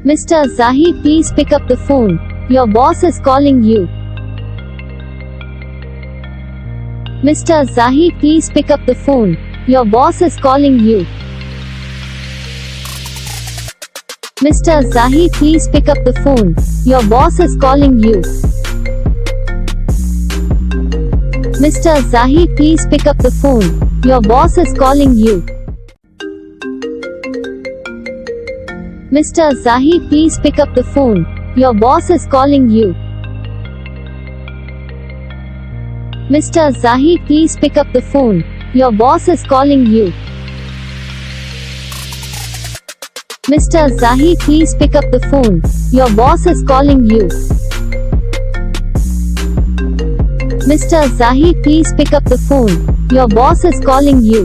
Mr. Zahid, please pick up the phone. Your boss is calling you. Mr. Zahid, please pick up the phone. Your boss is calling you. Mr. Zahid, please pick up the phone. Your boss is calling you. Mr. Zahid, please pick up the phone. Your boss is calling you. Mr. Zahid, please pick up the phone. Your boss is calling you. Mr. Zahid, please pick up the phone. Your boss is calling you. Mr. Zahid, please pick up the phone. Your boss is calling you. Mr. Zahid, please pick up the phone. Your boss is calling you.